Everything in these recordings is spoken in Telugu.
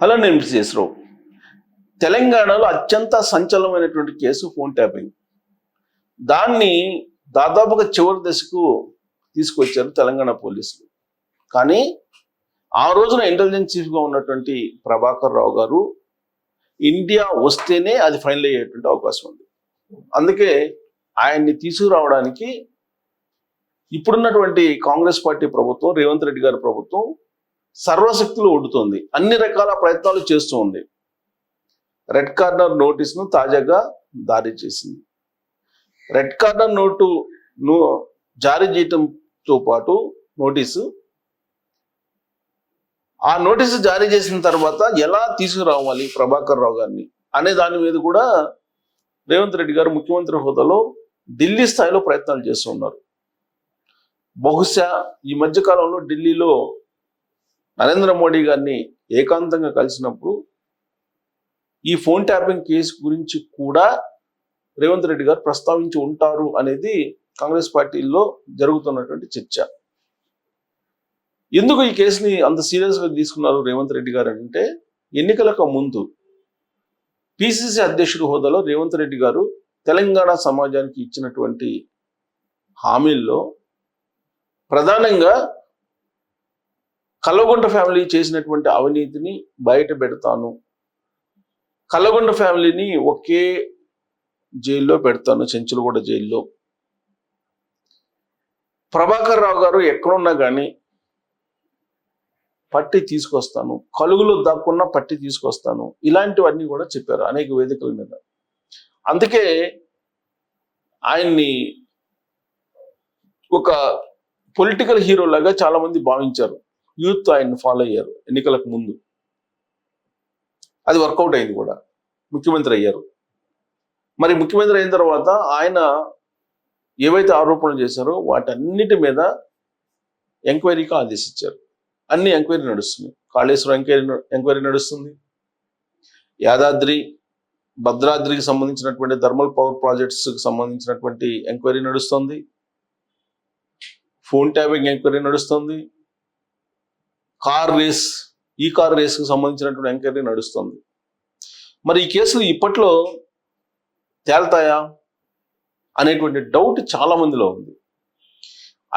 హలో, నేను చేసరావు. తెలంగాణలో అత్యంత సంచలనమైనటువంటి కేసు ఫోన్ ట్యాపింగ్. దాన్ని దాదాపుగా చివరి దశకు తీసుకొచ్చారు తెలంగాణ పోలీసులు. కానీ ఆ రోజున ఇంటెలిజెన్స్ చీఫ్గా ఉన్నటువంటి ప్రభాకర్ రావు గారు ఇండియా వస్తేనే అది ఫైనల్ అయ్యేటువంటి అవకాశం ఉంది. అందుకే ఆయన్ని తీసుకురావడానికి ఇప్పుడున్నటువంటి కాంగ్రెస్ పార్టీ ప్రభుత్వం, రేవంత్ రెడ్డి గారి ప్రభుత్వం సర్వశక్తులు ఒడ్డుతోంది. అన్ని రకాల ప్రయత్నాలు చేస్తూ ఉంది. రెడ్ కార్నర్ నోటీస్ను తాజాగా జారీ చేసింది. రెడ్ కార్నర్ నోటును జారీ చేయడంతో పాటు ఆ నోటీసు జారీ చేసిన తర్వాత ఎలా తీసుకురావాలి ప్రభాకర్ రావు గారిని అనే దాని మీద కూడా రేవంత్ రెడ్డి గారు ముఖ్యమంత్రి హోదాలో ఢిల్లీ స్థాయిలో ప్రయత్నాలు చేస్తూ ఉన్నారు. బహుశా ఈ మధ్యకాలంలో ఢిల్లీలో నరేంద్ర మోడీ గారిని ఏకాంతంగా కలిసినప్పుడు ఈ ఫోన్ ట్యాపింగ్ కేసు గురించి కూడా రేవంత్ రెడ్డి గారు ప్రస్తావించి ఉంటారు అనేది కాంగ్రెస్ పార్టీలో జరుగుతున్నటువంటి చర్చ. ఎందుకు ఈ కేసుని అంత సీరియస్గా తీసుకున్నారు రేవంత్ రెడ్డి గారు అంటే, ఎన్నికలకు ముందు పిసిసి అధ్యక్షుడి హోదాలో రేవంత్ రెడ్డి గారు తెలంగాణ సమాజానికి ఇచ్చినటువంటి హామీల్లో ప్రధానంగా కల్వకుంట్ల ఫ్యామిలీ చేసినటువంటి అవినీతిని బయట పెడతాను, కల్వకుంట్ల ఫ్యామిలీని ఒకే జైల్లో పెడతాను, చెంచులగూడ జైల్లో. ప్రభాకర్ రావు గారు ఎక్కడున్నా కానీ పట్టి తీసుకొస్తాను, కలుగులో దాక్కున్నా పట్టి తీసుకొస్తాను, ఇలాంటివన్నీ కూడా చెప్పారు అనేక వేదికల మీద. అందుకే ఆయన్ని ఒక పొలిటికల్ హీరో లాగా చాలా మంది భావించారు. యూత్ ఆయన్ని ఫాలో అయ్యారు ఎన్నికలకు ముందు. అది వర్కౌట్ అయింది కూడా, ముఖ్యమంత్రి అయ్యారు. మరి ముఖ్యమంత్రి అయిన తర్వాత ఆయన ఏవైతే ఆరోపణలు చేశారో వాటన్నిటి మీద ఎంక్వైరీకి ఆదేశించారు. అన్ని ఎంక్వైరీ నడుస్తున్నాయి. కాళేశ్వరం ఎంక్వైరీ నడుస్తుంది, యాదాద్రి భద్రాద్రికి సంబంధించినటువంటి థర్మల్ పవర్ ప్రాజెక్ట్స్కి సంబంధించినటువంటి ఎంక్వైరీ నడుస్తుంది, ఫోన్ ట్యాపింగ్ ఎంక్వైరీ నడుస్తుంది, కార్ రేస్కి సంబంధించినటువంటి ఎంక్వైరీ నడుస్తుంది. మరి ఈ కేసులు ఇప్పట్లో తేల్తాయా అనేటువంటి డౌట్ చాలా మందిలో ఉంది.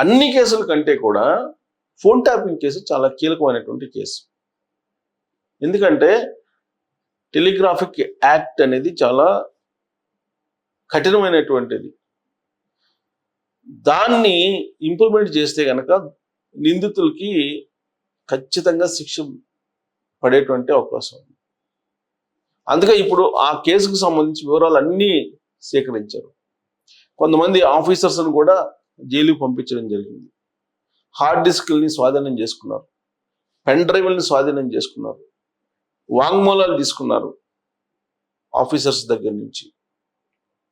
అన్ని కేసుల కంటే కూడా ఫోన్ ట్యాపింగ్ కేసు చాలా కీలకమైనటువంటి కేసు. ఎందుకంటే టెలిగ్రాఫిక్ యాక్ట్ అనేది చాలా కఠినమైనటువంటిది. దాన్ని ఇంప్లిమెంట్ చేస్తే కనుక నిందితులకి ఖచ్చితంగా శిక్ష పడేటువంటి అవకాశం ఉంది. అందుకే ఇప్పుడు ఆ కేసుకు సంబంధించి వివరాలు అన్నీ సేకరించారు. కొంతమంది ఆఫీసర్స్ను కూడా జైలుకి పంపించడం జరిగింది. హార్డ్ డిస్క్ని స్వాధీనం చేసుకున్నారు, పెన్ డ్రైవ్ని స్వాధీనం చేసుకున్నారు, వాంగ్మూలాలు తీసుకున్నారు ఆఫీసర్స్ దగ్గర నుంచి.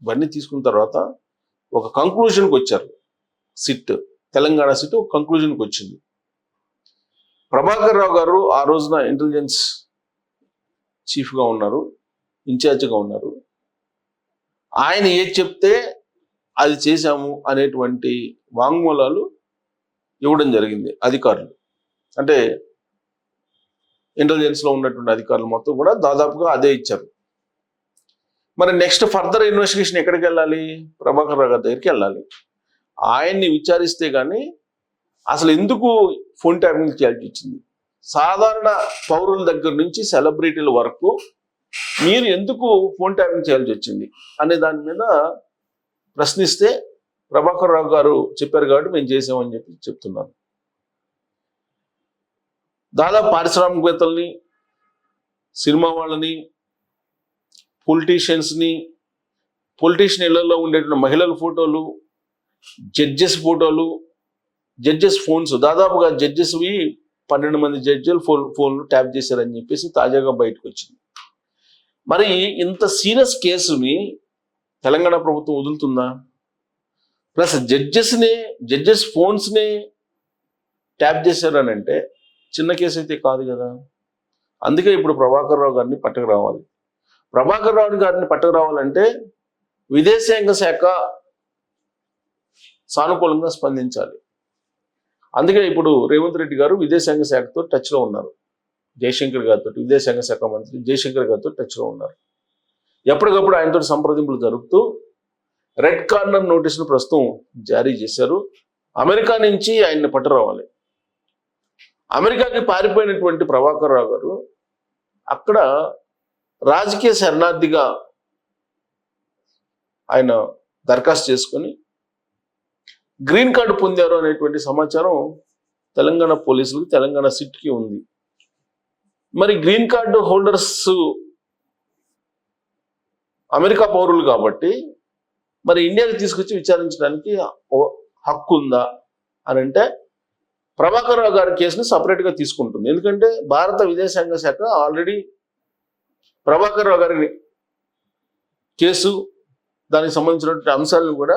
ఇవన్నీ తీసుకున్న తర్వాత ఒక కంక్లూజన్కి వచ్చారు. తెలంగాణ సిట్ ఒక కంక్లూజన్కి వచ్చింది. ప్రభాకర్ రావు గారు ఆ రోజున ఇంటెలిజెన్స్ చీఫ్గా ఉన్నారు, ఇన్ఛార్జ్గా ఉన్నారు. ఆయన ఏది చెప్తే అది చేశాము అనేటువంటి వాంగ్మూలాలు ఇవ్వడం జరిగింది అధికారులు. అంటే ఇంటెలిజెన్స్లో ఉన్నటువంటి అధికారులు మొత్తం కూడా దాదాపుగా అదే ఇచ్చారు. మరి నెక్స్ట్ ఫర్దర్ ఇన్వెస్టిగేషన్ ఎక్కడికి వెళ్ళాలి? ప్రభాకర్ రావు గారి దగ్గరికి వెళ్ళాలి. ఆయన్ని విచారిస్తే కానీ అసలు ఎందుకు ఫోన్ ట్యాపింగ్ చేయాల్సి వచ్చింది, సాధారణ పౌరుల దగ్గర నుంచి సెలబ్రిటీల వరకు మీరు ఎందుకు ఫోన్ ట్యాపింగ్ చేయాల్సి వచ్చింది అనే దాని మీద ప్రశ్నిస్తే ప్రభాకర్ రావు గారు చెప్పారు కాబట్టి మేము చేసామని చెప్తున్నాను. దాదాపు పారిశ్రామికవేత్తల్ని, సినిమా వాళ్ళని, పొలిటీషియన్ ఇళ్లలో ఉండేటువంటి మహిళల ఫోటోలు, జడ్జెస్ ఫోటోలు, జడ్జెస్ ఫోన్స్, దాదాపుగా జడ్జెస్వి 12 మంది జడ్జిలు ఫోన్లు ట్యాప్ చేశారని చెప్పేసి తాజాగా బయటకు వచ్చింది. మరి ఇంత సీరియస్ కేసుని తెలంగాణ ప్రభుత్వం వదులుతుందా? ప్లస్ జడ్జెస్ ఫోన్స్ని ట్యాప్ చేశారని అంటే చిన్న కేసు అయితే కాదు కదా. అందుకే ఇప్పుడు ప్రభాకర్ రావు గారిని పట్టుకు రావాలి. ప్రభాకర్ రావు గారిని పట్టుకు రావాలంటే విదేశాంగ శాఖ సానుకూలంగా స్పందించాలి. అందుకే ఇప్పుడు రేవంత్ రెడ్డి గారు విదేశాంగ శాఖతో టచ్లో ఉన్నారు. జయశంకర్ గారితో, విదేశాంగ శాఖ మంత్రి జయశంకర్ గారితో టచ్లో ఉన్నారు. ఎప్పటికప్పుడు ఆయనతో సంప్రదింపులు జరుపుతూ రెడ్ కార్నర్ నోటీసులు ప్రస్తుతం జారీ చేశారు. అమెరికా నుంచి ఆయన్ని పట్టురావాలి. అమెరికాకి పారిపోయినటువంటి ప్రభాకర్ రావు గారు అక్కడ రాజకీయ శరణార్థిగా ఆయన దరఖాస్తు చేసుకొని గ్రీన్ కార్డు పొందారు అనేటువంటి సమాచారం తెలంగాణ పోలీసులకు, తెలంగాణ సిట్కి ఉంది. మరి గ్రీన్ కార్డు హోల్డర్స్ అమెరికా పౌరులు కాబట్టి మరి ఇండియాకి తీసుకొచ్చి విచారించడానికి హక్కు ఉందా అని అంటే ప్రభాకర్ రావు గారి కేసుని సపరేట్గా తీసుకుంటుంది. ఎందుకంటే భారత విదేశాంగ శాఖ ఆల్రెడీ ప్రభాకర్ రావు గారి కేసు, దానికి సంబంధించినటువంటి అంశాలను కూడా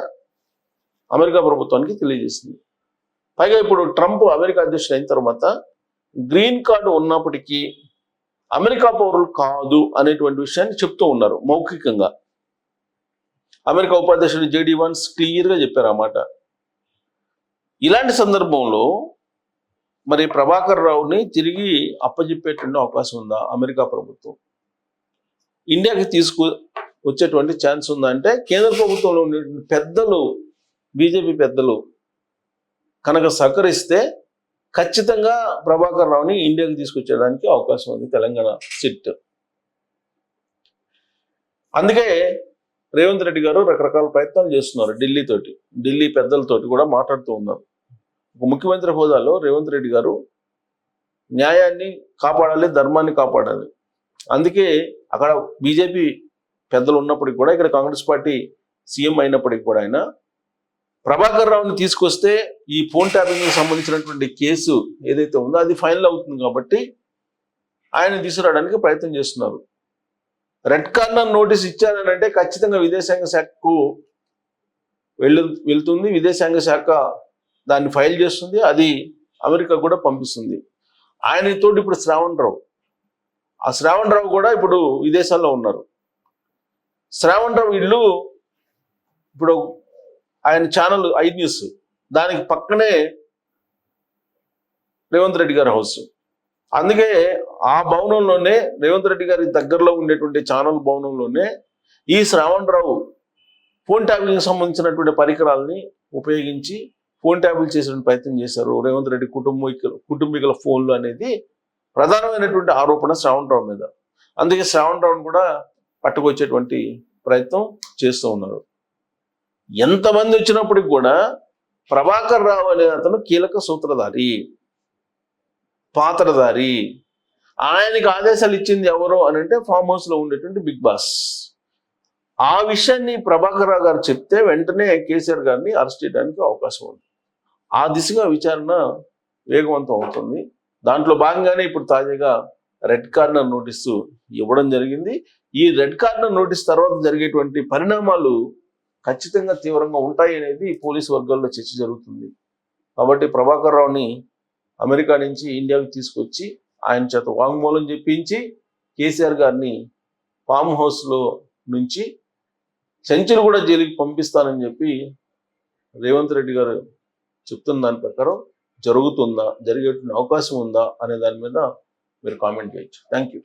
అమెరికా ప్రభుత్వానికి తెలియజేసింది. పైగా ఇప్పుడు ట్రంప్ అమెరికా అధ్యక్షుడు అయిన తర్వాత గ్రీన్ కార్డు ఉన్నప్పటికీ అమెరికా పౌరులు కాదు అనేటువంటి విషయాన్ని చెప్తూ ఉన్నారు మౌఖికంగా. అమెరికా ఉపాధ్యక్షుడు జేడీ వాన్స్ క్లియర్గా చెప్పారు అన్నమాట. ఇలాంటి సందర్భంలో మరి ప్రభాకర్ రావుని తిరిగి అప్పజెప్పేటువంటి అవకాశం ఉందా అమెరికా ప్రభుత్వం? ఇండియాకి వచ్చేటువంటి ఛాన్స్ ఉందా అంటే కేంద్ర ప్రభుత్వంలో ఉండేటువంటి పెద్దలు, బీజేపీ పెద్దలు కనుక సహకరిస్తే ఖచ్చితంగా ప్రభాకర్ రావుని ఇండియాకి తీసుకొచ్చేయడానికి అవకాశం ఉంది తెలంగాణ సిట్. అందుకే రేవంత్ రెడ్డి గారు రకరకాల ప్రయత్నాలు చేస్తున్నారు. ఢిల్లీ పెద్దలతోటి కూడా మాట్లాడుతూ ఉన్నారు. ఒక ముఖ్యమంత్రి హోదాలో రేవంత్ రెడ్డి గారు న్యాయాన్ని కాపాడాలి, ధర్మాన్ని కాపాడాలి. అందుకే అక్కడ బీజేపీ పెద్దలు ఉన్నప్పటికీ కూడా, ఇక్కడ కాంగ్రెస్ పార్టీ సీఎం అయినప్పటికీ కూడా ఆయన ప్రభాకర్ రావుని తీసుకొస్తే ఈ ఫోన్ ట్యాపింగ్కి సంబంధించినటువంటి కేసు ఏదైతే ఉందో అది ఫైనల్ అవుతుంది కాబట్టి ఆయన తీసుకురావడానికి ప్రయత్నం చేస్తున్నారు. రెడ్ కార్నర్ నోటీస్ ఇచ్చారని అంటే ఖచ్చితంగా విదేశాంగ శాఖకు వెళ్తుంది. విదేశాంగ శాఖ దాన్ని ఫైల్ చేస్తుంది, అది అమెరికా కూడా పంపిస్తుంది. ఆయనతోటి ఇప్పుడు శ్రావణ్ రావు కూడా ఇప్పుడు విదేశాల్లో ఉన్నారు. శ్రావణ్ రావు ఇల్లు ఇప్పుడు ఆయన ఛానల్ ఐ న్యూస్, దానికి పక్కనే రేవంత్ రెడ్డి గారి హౌస్. అందుకే ఆ భవనంలోనే, రేవంత్ రెడ్డి గారి దగ్గరలో ఉండేటువంటి ఛానల్ భవనంలోనే ఈ శ్రావణ్ రావు ఫోన్ ట్యాపింగ్కి సంబంధించినటువంటి పరికరాలని ఉపయోగించి ఫోన్ ట్యాపింగ్ చేసే ప్రయత్నం చేశారు. రేవంత్ రెడ్డి కుటుంబీకుల ఫోన్లు అనేది ప్రధానమైనటువంటి ఆరోపణ శ్రావణ్ రావు మీద. అందుకే శ్రావణ్ రావును కూడా పట్టుకొచ్చేటువంటి ప్రయత్నం చేస్తూ ఉన్నారు. ఎంతమంది వచ్చినప్పటికి కూడా ప్రభాకర్ రావు అనే అతను కీలక సూత్రధారి, పాత్రధారి. ఆయనకి ఆదేశాలు ఇచ్చింది ఎవరు అని అంటే ఫామ్ హౌస్లో ఉండేటువంటి బిగ్ బాస్. ఆ విషయాన్ని ప్రభాకర్ రావు గారు చెప్తే వెంటనే కేసీఆర్ గారిని అరెస్ట్ చేయడానికి అవకాశం ఉంది. ఆ దిశగా విచారణ వేగవంతం అవుతుంది. దాంట్లో భాగంగానే ఇప్పుడు తాజాగా రెడ్ కార్నర్ నోటీసు ఇవ్వడం జరిగింది. ఈ రెడ్ కార్నర్ నోటీస్ తర్వాత జరిగేటువంటి పరిణామాలు ఖచ్చితంగా తీవ్రంగా ఉంటాయి అనేది పోలీసు వర్గాల్లో చర్చ జరుగుతుంది. కాబట్టి ప్రభాకర్ రావుని అమెరికా నుంచి ఇండియాకి తీసుకొచ్చి ఆయన చేత వాంగ్మూలం చెప్పించి కేసీఆర్ గారిని ఫామ్ హౌస్లో నుంచి సెంచరీ కూడా జైలుకి పంపిస్తానని చెప్పి రేవంత్ రెడ్డి గారు చెప్తున్న దాని ప్రకారం జరుగుతుందా, జరిగే అవకాశం ఉందా అనే దాని మీద మీరు కామెంట్ చేయొచ్చు. Thank you.